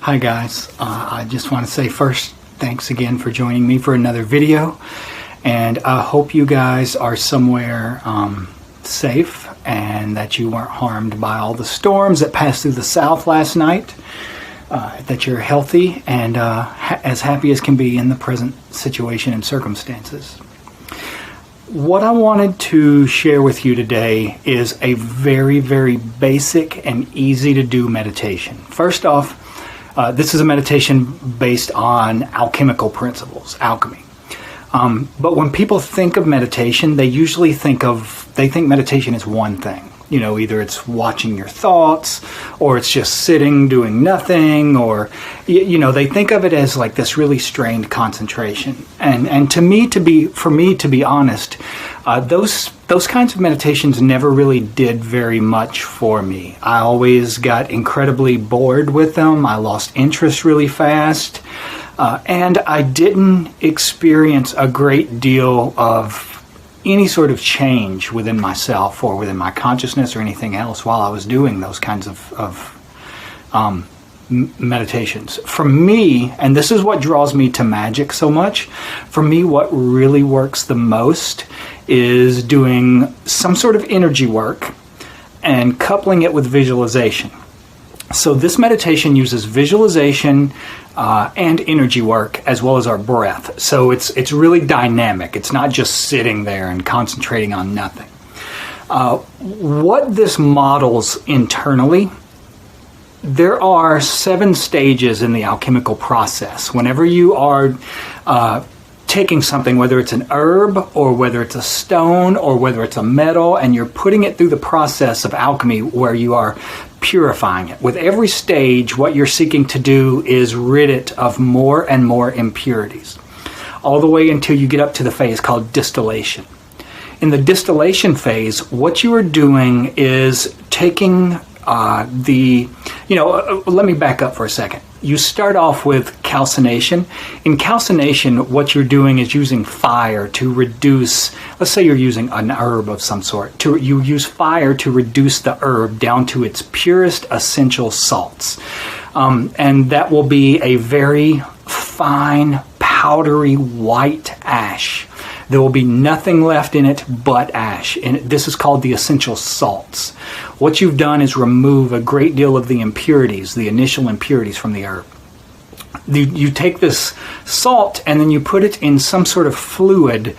Hi guys, I just want to say first, thanks again for joining me for another video, and I hope you guys are somewhere safe and that you weren't harmed by all the storms that passed through the south last night, that you're healthy and as happy as can be in the present situation and circumstances. What I wanted to share with you today is a very, very basic and easy to do meditation. First off, this is a meditation based on alchemical principles, alchemy. But when people think of meditation, they usually think meditation is one thing. You know, either it's watching your thoughts, or it's just sitting doing nothing, or, you know, they think of it as like this really strained concentration. And for me to be honest, those kinds of meditations never really did very much for me. I always got incredibly bored with them. I lost interest really fast. And I didn't experience a great deal of any sort of change within myself or within my consciousness or anything else while I was doing those kinds of meditations. For me, and this is what draws me to magic so much, for me what really works the most is doing some sort of energy work and coupling it with visualization. So this meditation uses visualization and energy work as well as our breath. So it's really dynamic. It's not just sitting there and concentrating on nothing. What this models internally, there are 7 stages in the alchemical process. Whenever you are taking something, whether it's an herb or whether it's a stone or whether it's a metal, and you're putting it through the process of alchemy where you are purifying it. With every stage, what you're seeking to do is rid it of more and more impurities, all the way until you get up to the phase called distillation. In the distillation phase, what you are doing is taking let me back up for a second. You start off with calcination. In calcination, what you're doing is using fire to reduce, let's say you're using an herb of some sort. You use fire to reduce the herb down to its purest essential salts. And that will be a very fine, powdery white ash. There will be nothing left in it but ash. And this is called the essential salts. What you've done is remove a great deal of the impurities, the initial impurities from the herb. You take this salt and then you put it in some sort of fluid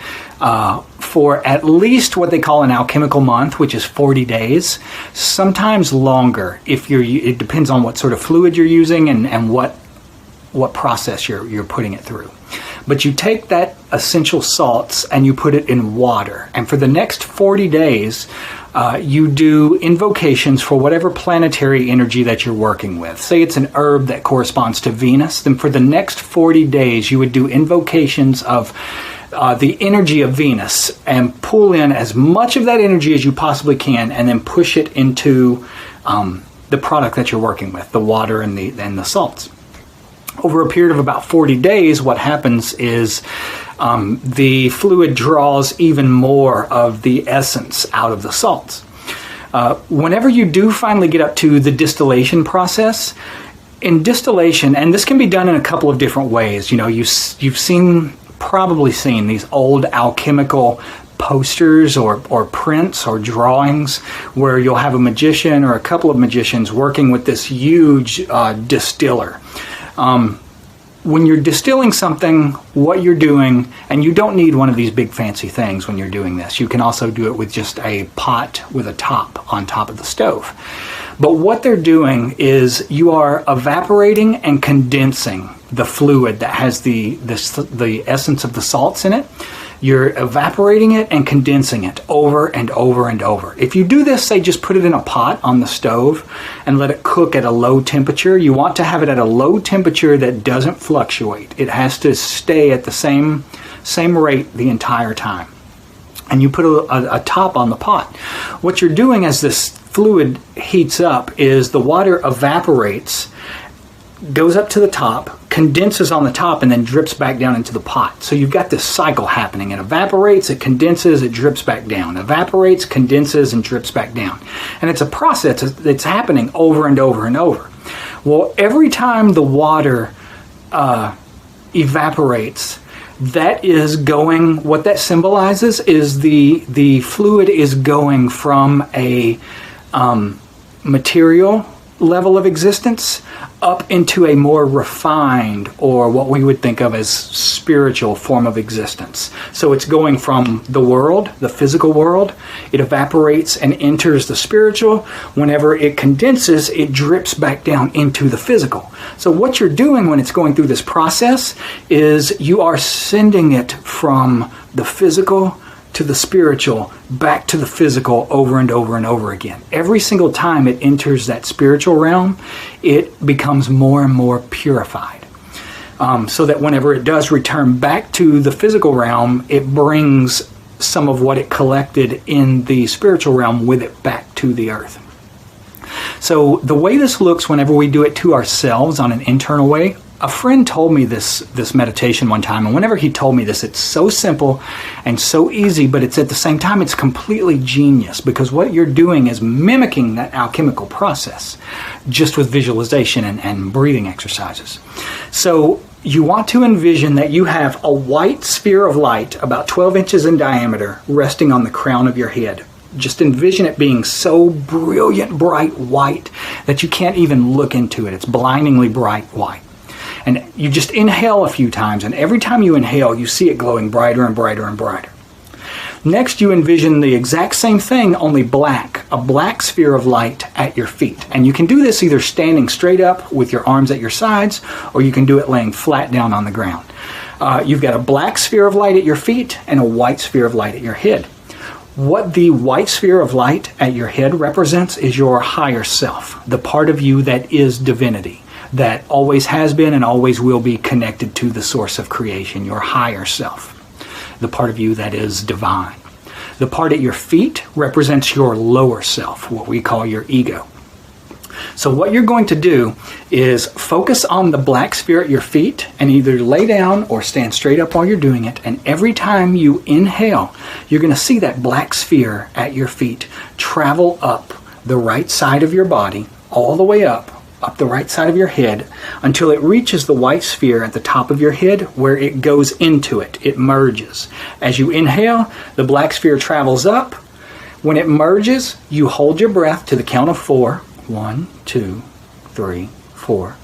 for at least what they call an alchemical month, which is 40 days, sometimes longer. It depends on what sort of fluid you're using and what process you're putting it through. But you take that essential salts and you put it in water. And for the next 40 days, you do invocations for whatever planetary energy that you're working with. Say it's an herb that corresponds to Venus. Then for the next 40 days, you would do invocations of the energy of Venus and pull in as much of that energy as you possibly can and then push it into the product that you're working with, the water and the salts. Over a period of about 40 days, what happens is the fluid draws even more of the essence out of the salts. Whenever you do finally get up to the distillation process, in distillation, and this can be done in a couple of different ways. You know, you've probably seen these old alchemical posters or prints or drawings where you'll have a magician or a couple of magicians working with this huge distiller. When you're distilling something, what you're doing, and you don't need one of these big fancy things when you're doing this. You can also do it with just a pot with a top on top of the stove. But what they're doing is you are evaporating and condensing the fluid that has the essence of the salts in it. You're evaporating it and condensing it over and over and over. If you do this, say just put it in a pot on the stove and let it cook at a low temperature. You want to have it at a low temperature that doesn't fluctuate. It has to stay at the same rate the entire time. And you put a top on the pot. What you're doing as this fluid heats up is the water evaporates, goes up to the top, condenses on the top, and then drips back down into the pot. So you've got this cycle happening. It evaporates, it condenses, it drips back down. Evaporates, condenses, and drips back down. And it's a process that's happening over and over and over. Well, every time the water evaporates, that is going, what that symbolizes is the fluid is going from a material level of existence up into a more refined, or what we would think of as spiritual form of existence. So it's going from the world, the physical world, it evaporates and enters the spiritual. Whenever it condenses, it drips back down into the physical. So what you're doing when it's going through this process is you are sending it from the physical to the spiritual, back to the physical over and over and over again. Every single time it enters that spiritual realm, it becomes more and more purified. So that whenever it does return back to the physical realm, it brings some of what it collected in the spiritual realm with it back to the earth. So the way this looks whenever we do it to ourselves on an internal way, a friend told me this meditation one time, and whenever he told me this, it's so simple and so easy, but it's at the same time, it's completely genius, because what you're doing is mimicking that alchemical process, just with visualization and breathing exercises. So you want to envision that you have a white sphere of light, about 12 inches in diameter, resting on the crown of your head. Just envision it being so brilliant, bright white that you can't even look into it. It's blindingly bright white. And you just inhale a few times, and every time you inhale, you see it glowing brighter and brighter and brighter. Next, you envision the exact same thing, only black, a black sphere of light at your feet. And you can do this either standing straight up with your arms at your sides, or you can do it laying flat down on the ground. You've got a black sphere of light at your feet and a white sphere of light at your head. What the white sphere of light at your head represents is your higher self, the part of you that is divinity, that always has been and always will be connected to the source of creation, your higher self, the part of you that is divine. The part at your feet represents your lower self, what we call your ego. So what you're going to do is focus on the black sphere at your feet and either lay down or stand straight up while you're doing it. And every time you inhale, you're going to see that black sphere at your feet travel up the right side of your body, all the way up the right side of your head, until it reaches the white sphere at the top of your head, where it goes into it. It merges. As you inhale, the black sphere travels up. When it merges, you hold your breath to the count of 4. 1, 2, 3, 4.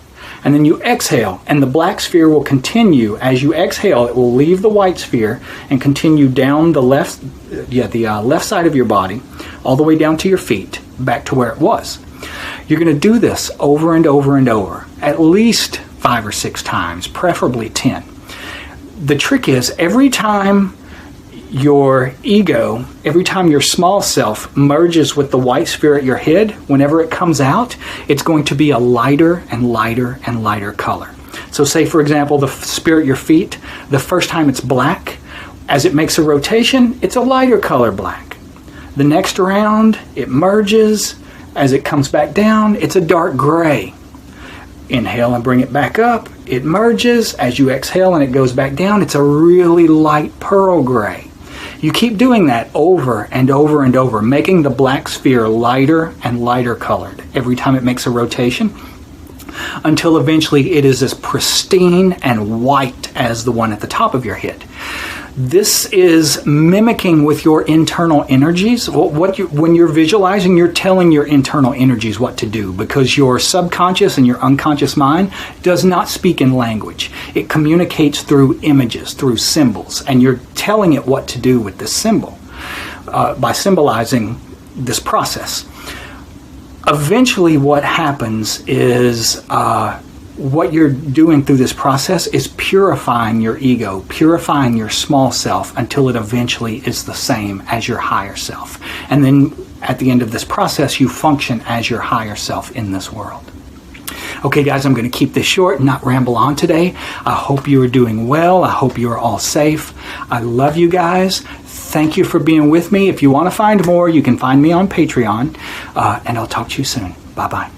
And then you exhale, and the black sphere will continue. As you exhale, it will leave the white sphere and continue down the left side of your body, all the way down to your feet, back to where it was. You're going to do this over and over and over, at least 5 or 6 times, preferably 10. The trick is, every time your ego, every time your small self merges with the white sphere at your head, whenever it comes out, it's going to be a lighter and lighter and lighter color. So say, for example, the sphere at your feet, the first time it's black. As it makes a rotation, it's a lighter color black. The next round, it merges. As it comes back down, it's a dark gray. Inhale and bring it back up. It merges. As you exhale and it goes back down, it's a really light pearl gray. You keep doing that over and over and over, making the black sphere lighter and lighter colored every time it makes a rotation, until eventually it is as pristine and white as the one at the top of your head. This is mimicking with your internal energies. When you're visualizing, you're telling your internal energies what to do, because your subconscious and your unconscious mind does not speak in language. It communicates through images, through symbols, and you're telling it what to do with this symbol by symbolizing this process. Eventually what happens is what you're doing through this process is purifying your ego, purifying your small self, until it eventually is the same as your higher self. And then at the end of this process, you function as your higher self in this world. Okay, guys, I'm going to keep this short and not ramble on today. I hope you are doing well. I hope you are all safe. I love you guys. Thank you for being with me. If you want to find more, you can find me on Patreon, and I'll talk to you soon. Bye-bye.